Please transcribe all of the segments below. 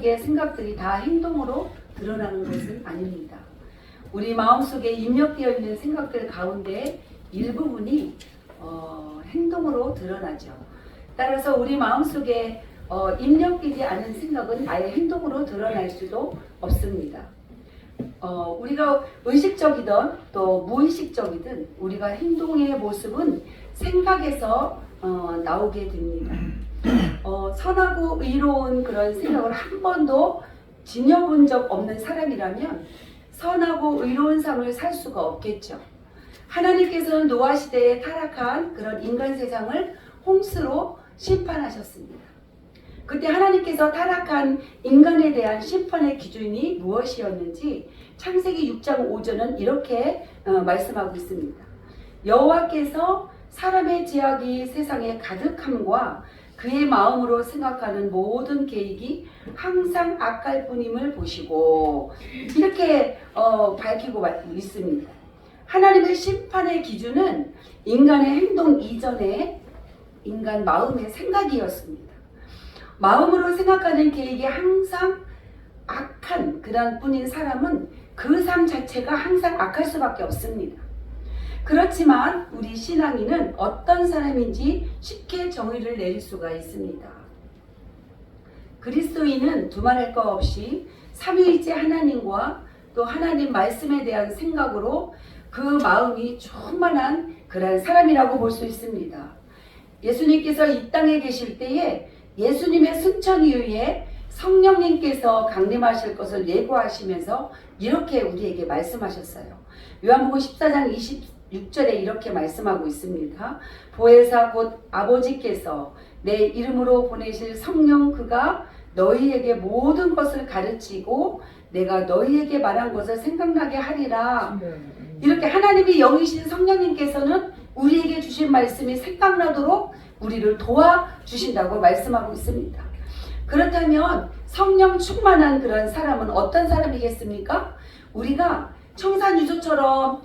마음속의 생각들이 다 행동으로 드러나는 것은 아닙니다. 우리 마음속에 입력되어 있는 생각들 가운데 일부분이 행동으로 드러나죠. 따라서 우리 마음속에 입력되지 않은 생각은 아예 행동으로 드러날 수도 없습니다. 우리가 의식적이든 또 무의식적이든 우리가 행동의 모습은 생각에서 나오게 됩니다. 선하고 의로운 그런 생각을 한 번도 지녀본 적 없는 사람이라면 선하고 의로운 삶을 살 수가 없겠죠. 하나님께서는 노아 시대에 타락한 그런 인간 세상을 홍수로 심판하셨습니다. 그때 하나님께서 타락한 인간에 대한 심판의 기준이 무엇이었는지 창세기 6장 5절은 이렇게 말씀하고 있습니다. 여호와께서 사람의 죄악이 세상에 가득함과 그의 마음으로 생각하는 모든 계획이 항상 악할 뿐임을 보시고 이렇게 밝히고 있습니다. 하나님의 심판의 기준은 인간의 행동 이전에 인간 마음의 생각이었습니다. 마음으로 생각하는 계획이 항상 악한 그런 뿐인 사람은 그 삶 자체가 항상 악할 수밖에 없습니다. 그렇지만 우리 신앙인은 어떤 사람인지 쉽게 정의를 내릴 수가 있습니다. 그리스도인은 두말할 것 없이 삼위일체 하나님과 또 하나님 말씀에 대한 생각으로 그 마음이 충만한 그런 사람이라고 볼 수 있습니다. 예수님께서 이 땅에 계실 때에 예수님의 승천 이후에 성령님께서 강림하실 것을 예고하시면서 이렇게 우리에게 말씀하셨어요. 요한복음 14장 26절에 이렇게 말씀하고 있습니다. 보혜사 곧 아버지께서 내 이름으로 보내실 성령 그가 너희에게 모든 것을 가르치고 내가 너희에게 말한 것을 생각나게 하리라. 이렇게 하나님이 영이신 성령님께서는 우리에게 주신 말씀이 생각나도록 우리를 도와주신다고 말씀하고 있습니다. 그렇다면 성령 충만한 그런 사람은 어떤 사람이겠습니까? 우리가 청산유소처럼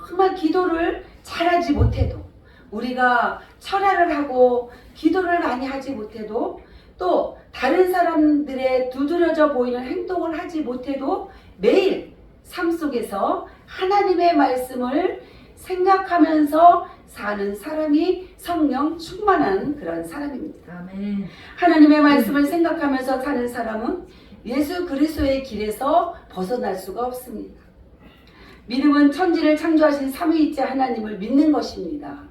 정말 기도를 잘하지 못해도, 우리가 철야를 하고 기도를 많이 하지 못해도, 또 다른 사람들의 두드러져 보이는 행동을 하지 못해도 매일 삶 속에서 하나님의 말씀을 생각하면서 사는 사람이 성령 충만한 그런 사람입니다. 아멘. 하나님의 말씀을 생각하면서 사는 사람은 예수 그리스도의 길에서 벗어날 수가 없습니다. 믿음은 천지를 창조하신 삼위일체 하나님을 믿는 것입니다.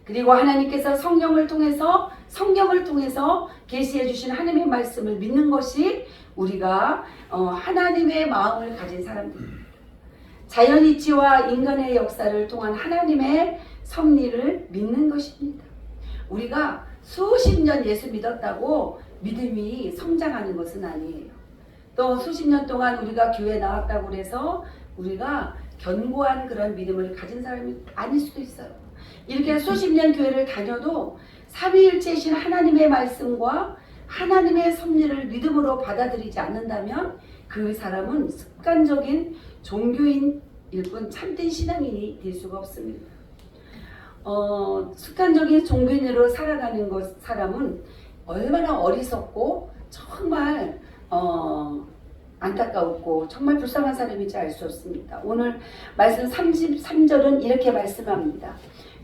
그리고 하나님께서 성령을 통해서 성경을 통해서 계시해 주신 하나님의 말씀을 믿는 것이 우리가 하나님의 마음을 가진 사람들입니다. 자연이치와 인간의 역사를 통한 하나님의 섭리를 믿는 것입니다. 우리가 수십 년 예수 믿었다고 믿음이 성장하는 것은 아니에요. 또 수십 년 동안 우리가 교회 나왔다고 해서 우리가 견고한 그런 믿음을 가진 사람이 아닐 수도 있어요. 이렇게 수십 년 교회를 다녀도 삼위일체이신 하나님의 말씀과 하나님의 섭리를 믿음으로 받아들이지 않는다면 그 사람은 습관적인 종교인일 뿐 참된 신앙인이 될 수가 없습니다. 습관적인 종교인으로 살아가는 사람은 얼마나 어리석고 정말 안타까웠고 정말 불쌍한 사람인지 알 수 없습니다. 오늘 말씀 33절은 이렇게 말씀합니다.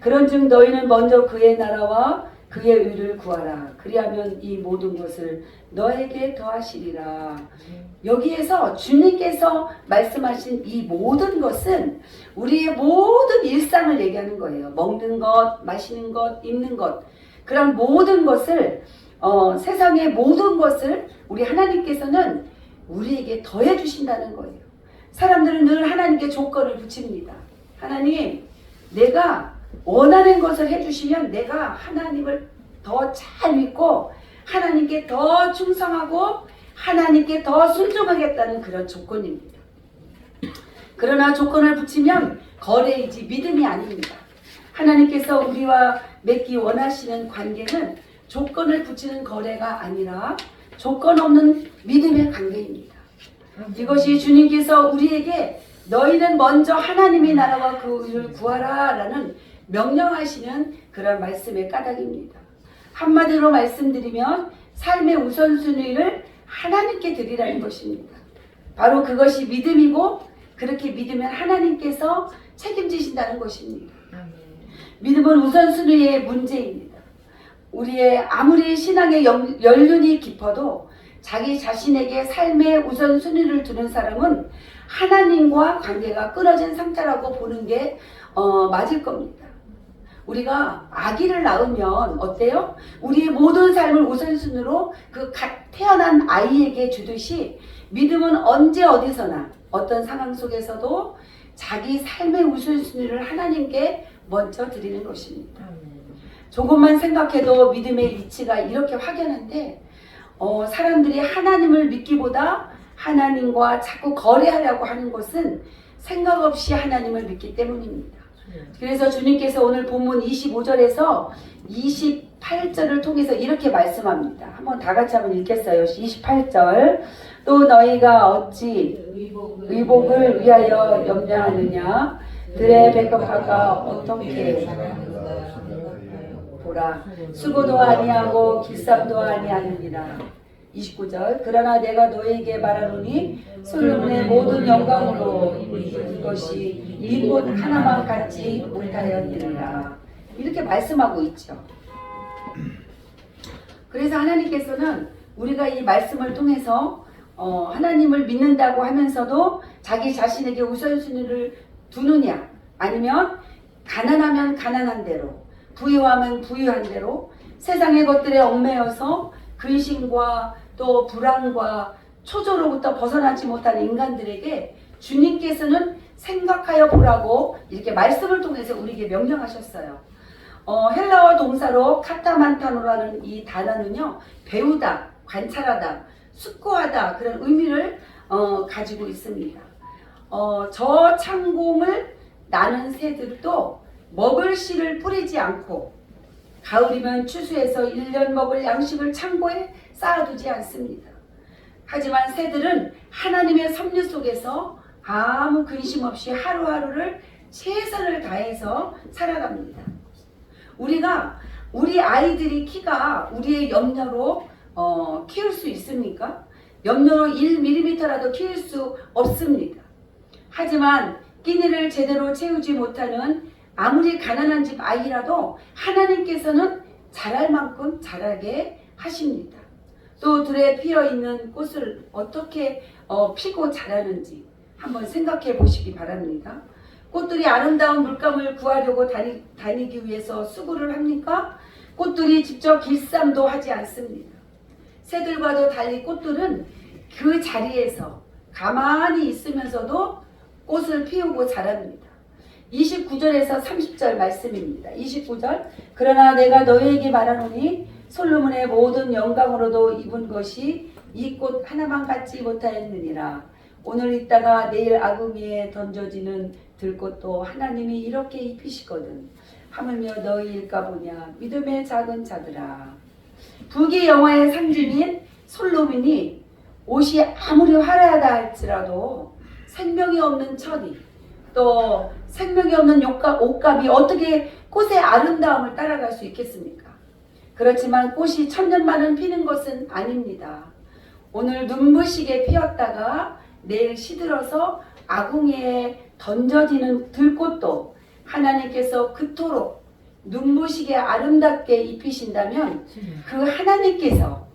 그런즉 너희는 먼저 그의 나라와 그의 의를 구하라. 그리하면 이 모든 것을 너에게 더하시리라. 여기에서 주님께서 말씀하신 이 모든 것은 우리의 모든 일상을 얘기하는 거예요. 먹는 것, 마시는 것, 입는 것, 그런 모든 것을 세상의 모든 것을 우리 하나님께서는 우리에게 더해 주신다는 거예요. 사람들은 늘 하나님께 조건을 붙입니다. 하나님, 내가 원하는 것을 해주시면 내가 하나님을 더 잘 믿고 하나님께 더 충성하고 하나님께 더 순종하겠다는 그런 조건입니다. 그러나 조건을 붙이면 거래이지 믿음이 아닙니다. 하나님께서 우리와 맺기 원하시는 관계는 조건을 붙이는 거래가 아니라 조건 없는 믿음의 관계입니다. 이것이 주님께서 우리에게 너희는 먼저 하나님의 나라와 그 의를 구하라 라는 명령하시는 그런 말씀의 까닭입니다. 한마디로 말씀드리면 삶의 우선순위를 하나님께 드리라는 것입니다. 바로 그것이 믿음이고 그렇게 믿으면 하나님께서 책임지신다는 것입니다. 믿음은 우선순위의 문제입니다. 우리의 아무리 신앙의 연륜이 깊어도 자기 자신에게 삶의 우선순위를 두는 사람은 하나님과 관계가 끊어진 상태라고 보는 게 맞을 겁니다. 우리가 아기를 낳으면 어때요? 우리의 모든 삶을 우선순위로 그 태어난 아이에게 주듯이 믿음은 언제 어디서나 어떤 상황 속에서도 자기 삶의 우선순위를 하나님께 먼저 드리는 것입니다. 조금만 생각해도 믿음의 이치가 이렇게 확연한데 사람들이 하나님을 믿기보다 하나님과 자꾸 거래하려고 하는 것은 생각 없이 하나님을 믿기 때문입니다. 그래서 주님께서 오늘 본문 25절에서 28절을 통해서 이렇게 말씀합니다. 한번 다 같이 한번 읽겠어요. 28절. 또 너희가 어찌 의복을 위하여 염려하느냐? 들의 백합화가 어떻게 보라. 수고도 아니하고 길쌈도 아니하느니라. 29절. 그러나 내가 너희에게 말하노니 솔로몬의 모든 영광으로 이것이 이 꽃 하나만 갖지 못하였느니라. 이렇게 말씀하고 있죠. 그래서 하나님께서는 우리가 이 말씀을 통해서 하나님을 믿는다고 하면서도 자기 자신에게 우선순위를 두느냐, 아니면 가난하면 가난한 대로, 부유하면 부유한 대로 세상의 것들에 얽매여서 근심과 또 불안과 초조로부터 벗어나지 못한 인간들에게 주님께서는 생각하여 보라고 이렇게 말씀을 통해서 우리에게 명령하셨어요. 헬라어 동사로 카타만타노라는 이 단어는요, 배우다, 관찰하다, 숙고하다 그런 의미를 가지고 있습니다. 저 창공을 나는 새들도 먹을 씨를 뿌리지 않고 가을이면 추수해서 1년 먹을 양식을 창고에 쌓아두지 않습니다. 하지만 새들은 하나님의 섭리 속에서 아무 근심 없이 하루하루를 최선을 다해서 살아갑니다. 우리가 우리 아이들이 키가 우리의 염려로 키울 수 있습니까? 염려로 1mm라도 키울 수 없습니다. 하지만 끼니를 제대로 채우지 못하는 아무리 가난한 집 아이라도 하나님께서는 자랄 만큼 자라게 하십니다. 또 들에 피어있는 꽃을 어떻게 피고 자라는지 한번 생각해 보시기 바랍니다. 꽃들이 아름다운 물감을 구하려고 다니기 위해서 수고를 합니까? 꽃들이 직접 길쌈도 하지 않습니다. 새들과도 달리 꽃들은 그 자리에서 가만히 있으면서도 꽃을 피우고 자랍니다. 29절에서 30절 말씀입니다. 29절. 그러나 내가 너희에게 말하노니 솔로몬의 모든 영광으로도 입은 것이 이 꽃 하나만 갖지 못하였느니라. 오늘 있다가 내일 아궁이에 던져지는 들꽃도 하나님이 이렇게 입히시거든. 하물며 너희일까 보냐. 믿음의 작은 자들아. 부귀 영화의 상징인 솔로몬이 옷이 아무리 화려하다 할지라도 생명이 없는 천이, 또 생명이 없는 옷감이 어떻게 꽃의 아름다움을 따라갈 수 있겠습니까? 그렇지만 꽃이 천년만은 피는 것은 아닙니다. 오늘 눈부시게 피었다가 내일 시들어서 아궁이에 던져지는 들꽃도 하나님께서 그토록 눈부시게 아름답게 입히신다면 그 하나님께서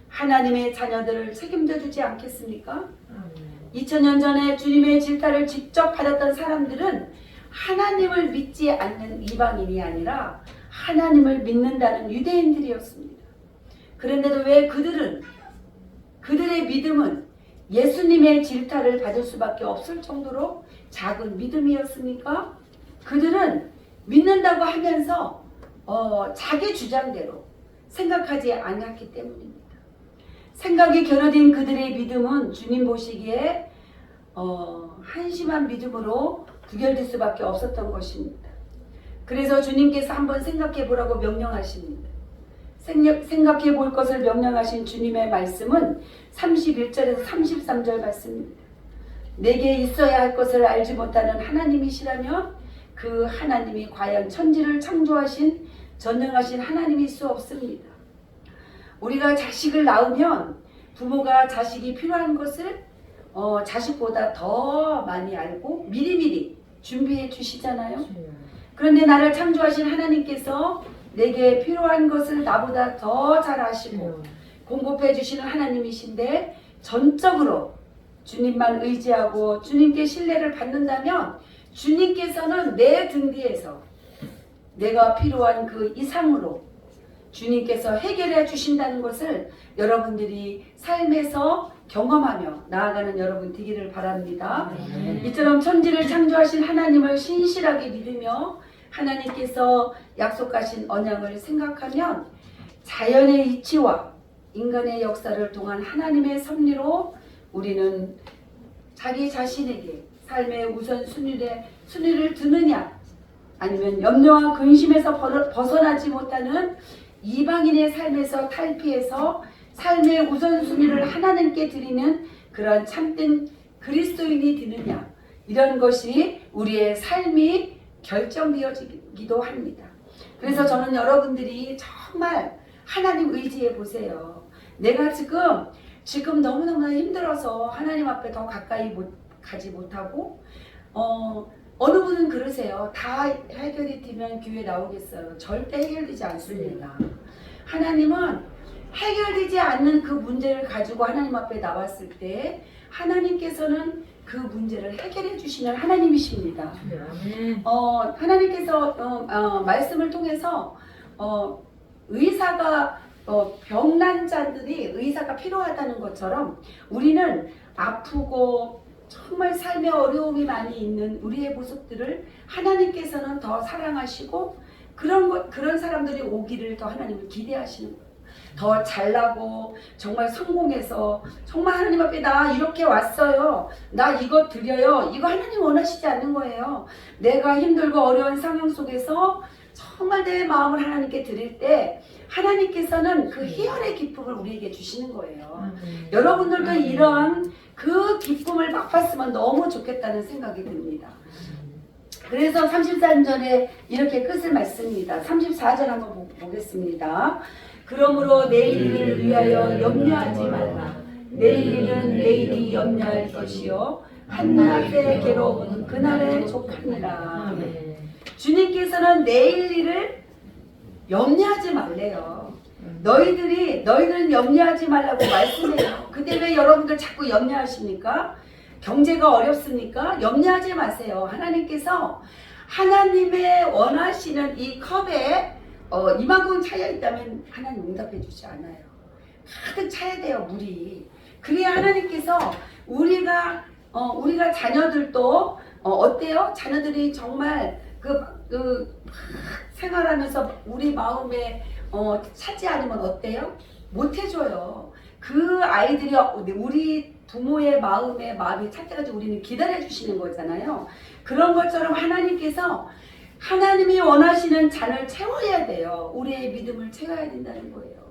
하나님의 자녀들을 책임져 주지 않겠습니까? 2000년 전에 주님의 질타를 직접 받았던 사람들은 하나님을 믿지 않는 이방인이 아니라 하나님을 믿는다는 유대인들이었습니다. 그런데도 왜 그들의 믿음은 예수님의 질타를 받을 수밖에 없을 정도로 작은 믿음이었습니까? 그들은 믿는다고 하면서 자기 주장대로 생각하지 않았기 때문입니다. 생각이 결여된 그들의 믿음은 주님 보시기에 한심한 믿음으로 구별될 수밖에 없었던 것입니다. 그래서 주님께서 한번 생각해 보라고 명령하십니다. 생각해 볼 것을 명령하신 주님의 말씀은 31절에서 33절 말씀입니다. 내게 있어야 할 것을 알지 못하는 하나님이시라면 그 하나님이 과연 천지를 창조하신 전능하신 하나님일 수 없습니다. 우리가 자식을 낳으면 부모가 자식이 필요한 것을 자식보다 더 많이 알고 미리미리 준비해 주시잖아요. 그런데 나를 창조하신 하나님께서 내게 필요한 것을 나보다 더 잘 아시고 공급해 주시는 하나님이신데 전적으로 주님만 의지하고 주님께 신뢰를 받는다면 주님께서는 내 등 뒤에서 내가 필요한 그 이상으로 주님께서 해결해 주신다는 것을 여러분들이 삶에서 경험하며 나아가는 여러분 되기를 바랍니다. 이처럼 천지를 창조하신 하나님을 신실하게 믿으며 하나님께서 약속하신 언약을 생각하면 자연의 이치와 인간의 역사를 통한 하나님의 섭리로 우리는 자기 자신에게 삶의 우선순위를 두느냐 아니면 염려와 근심에서 벗어나지 못하는 이방인의 삶에서 탈피해서 삶의 우선순위를 하나님께 드리는 그런 참된 그리스도인이 되느냐 이런 것이 우리의 삶이 결정되어지기도 합니다. 그래서 저는 여러분들이 정말 하나님 의지해 보세요. 내가 지금 너무너무 힘들어서 하나님 앞에 더 가까이 가지 못하고 어느 분은 그러세요. 다 해결이 되면 교회 나오겠어요. 절대 해결되지 않습니다. 하나님은 해결되지 않는 그 문제를 가지고 하나님 앞에 나왔을 때 하나님께서는 그 문제를 해결해 주시는 하나님이십니다. 하나님께서 말씀을 통해서 의사가 병난 자들이 의사가 필요하다는 것처럼 우리는 아프고 정말 삶에 어려움이 많이 있는 우리의 모습들을 하나님께서는 더 사랑하시고 그런 사람들이 오기를 더 하나님을 기대하시는 거예요. 더 잘나고 정말 성공해서 정말 하나님 앞에 나 이렇게 왔어요. 나 이거 드려요. 이거 하나님 원하시지 않는 거예요. 내가 힘들고 어려운 상황 속에서 정말 내 마음을 하나님께 드릴 때 하나님께서는 그 희열의 기쁨을 우리에게 주시는 거예요. 여러분들도 이러한 그 기쁨을 맛봤으면 너무 좋겠다는 생각이 듭니다. 그래서 33절에 이렇게 끝을 맺습니다. 34절 한번 보겠습니다. 그러므로 내일을 위하여 염려하지 말라. 내일은 내일이 염려할 것이요 한낮의 괴로움은 그날에 족하니라. 주님께서는 내일 일을 염려하지 말래요. 너희들은 염려하지 말라고 말씀해요. 근데 왜 여러분들 자꾸 염려하십니까? 경제가 어렵습니까? 염려하지 마세요. 하나님께서 하나님의 원하시는 이 컵에 이만큼 차여 있다면 하나님 응답해 주지 않아요. 가득 차야 돼요, 물이. 그래야 하나님께서 우리가 자녀들도 어때요? 자녀들이 정말 생활하면서 우리 마음에 차지 않으면 어때요? 못 해줘요. 그 아이들이 우리 부모의 마음이 찰 때까지 우리는 기다려 주시는 거잖아요. 그런 것처럼 하나님께서 하나님이 원하시는 잔을 채워야 돼요. 우리의 믿음을 채워야 된다는 거예요.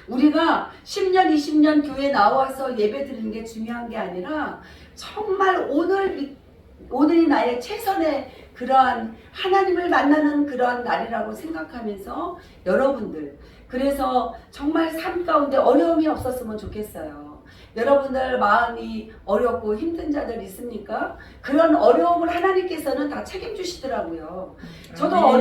우리가 10년, 20년 교회 나와서 예배 드리는 게 중요한 게 아니라 정말 오늘이 나의 최선의 그러한 하나님을 만나는 그러한 날이라고 생각하면서 여러분들 그래서 정말 삶 가운데 어려움이 없었으면 좋겠어요. 여러분들 마음이 어렵고 힘든 자들 있습니까? 그런 어려움을 하나님께서는 다 책임주시더라고요. 저도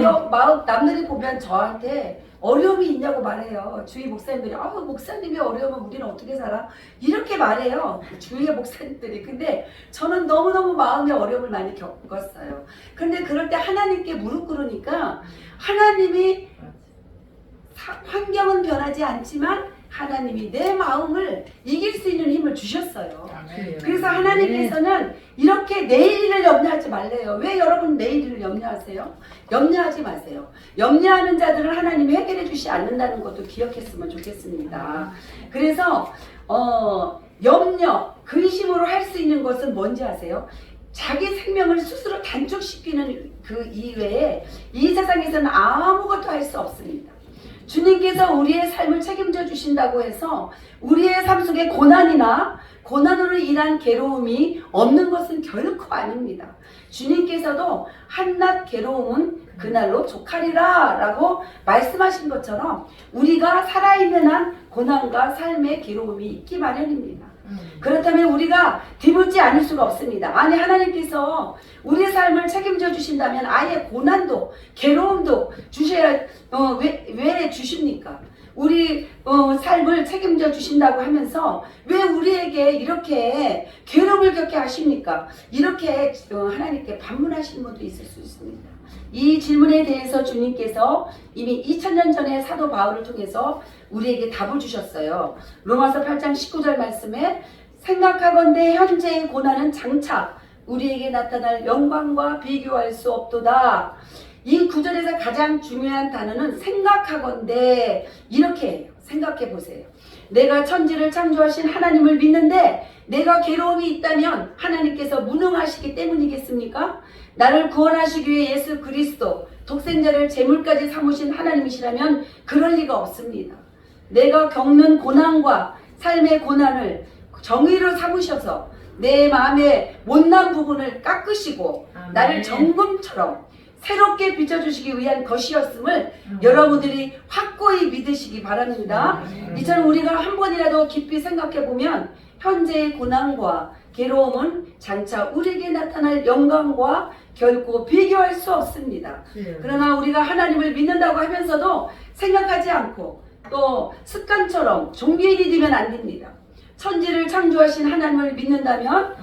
남들이 보면 저한테 어려움이 있냐고 말해요. 주위 목사님들이 목사님이 어려우면 우리는 어떻게 살아? 이렇게 말해요. 주위의 목사님들이. 근데 저는 너무너무 마음의 어려움을 많이 겪었어요. 근데 그럴 때 하나님께 무릎 꿇으니까 하나님이 환경은 변하지 않지만 하나님이 내 마음을 이길 수 있는 힘을 주셨어요. 그래서 하나님께서는 이렇게 내일을 염려하지 말래요. 왜 여러분 내일을 염려하세요? 염려하지 마세요. 염려하는 자들은 하나님이 해결해 주지 않는다는 것도 기억했으면 좋겠습니다. 그래서 염려, 근심으로 할 수 있는 것은 뭔지 아세요? 자기 생명을 스스로 단축시키는 그 이외에 이 세상에서는 아무것도 할 수 없습니다. 주님께서 우리의 삶을 책임져 주신다고 해서 우리의 삶 속에 고난이나 고난으로 인한 괴로움이 없는 것은 결코 아닙니다. 주님께서도 한낱 괴로움은 그날로 족하리라 라고 말씀하신 것처럼 우리가 살아있는 한 고난과 삶의 괴로움이 있기 마련입니다. 그렇다면 우리가 뒤묻지 않을 수가 없습니다. 아니, 하나님께서 우리의 삶을 책임져 주신다면 아예 고난도 괴로움도 주셔야 왜 주십니까? 우리 삶을 책임져 주신다고 하면서 왜 우리에게 이렇게 괴로움을 겪게 하십니까? 이렇게 하나님께 반문하시는 분도 있을 수 있습니다. 이 질문에 대해서 주님께서 이미 2000년 전에 사도 바울을 통해서 우리에게 답을 주셨어요. 로마서 8장 19절 말씀에 생각하건대 현재의 고난은 장차 우리에게 나타날 영광과 비교할 수 없도다. 이 구절에서 가장 중요한 단어는 생각하건대, 이렇게 해요. 생각해 보세요. 내가 천지를 창조하신 하나님을 믿는데 내가 괴로움이 있다면 하나님께서 무능하시기 때문이겠습니까? 나를 구원하시기 위해 예수 그리스도 독생자를 제물까지 삼으신 하나님이시라면 그럴 리가 없습니다. 내가 겪는 고난과 삶의 고난을 정의로 삼으셔서 내 마음의 못난 부분을 깎으시고 나를 정금처럼 새롭게 비춰주시기 위한 것이었음을 여러분들이 확고히 믿으시기 바랍니다. 이처럼 우리가 한 번이라도 깊이 생각해 보면 현재의 고난과 괴로움은 장차 우리에게 나타날 영광과 결코 비교할 수 없습니다. 그러나 우리가 하나님을 믿는다고 하면서도 생각하지 않고 또 습관처럼 종교인이 되면 안 됩니다. 천지를 창조하신 하나님을 믿는다면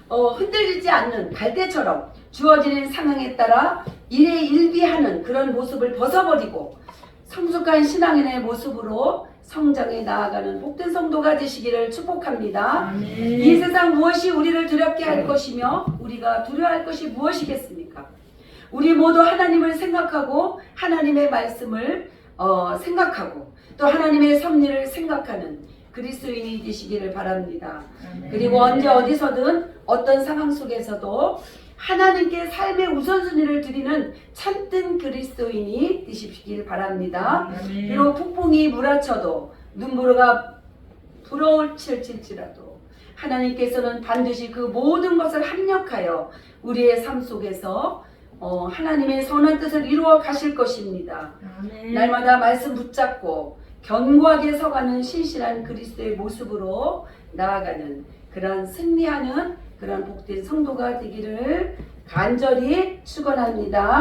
흔들리지 않는 갈대처럼 주어지는 상황에 따라 일희일비하는 그런 모습을 벗어버리고 성숙한 신앙인의 모습으로 성장해 나아가는 복된 성도가 되시기를 축복합니다. 이 세상 무엇이 우리를 두렵게 할 것이며 우리가 두려워할 것이 무엇이겠습니까? 우리 모두 하나님을 생각하고 하나님의 말씀을 생각하고 또 하나님의 섭리를 생각하는 그리스도인이 되시기를 바랍니다. 그리고 언제 어디서든 어떤 상황 속에서도 하나님께 삶의 우선순위를 드리는 참된 그리스도인이 되시길 바랍니다. 비록 폭풍이 몰아쳐도 눈보라가 불어칠지라도 하나님께서는 반드시 그 모든 것을 합력하여 우리의 삶 속에서 하나님의 선한 뜻을 이루어 가실 것입니다. 날마다 말씀 붙잡고 견고하게 서가는 신실한 그리스도의 모습으로 나아가는 그런 승리하는 그런 복된 성도가 되기를 간절히 축원합니다.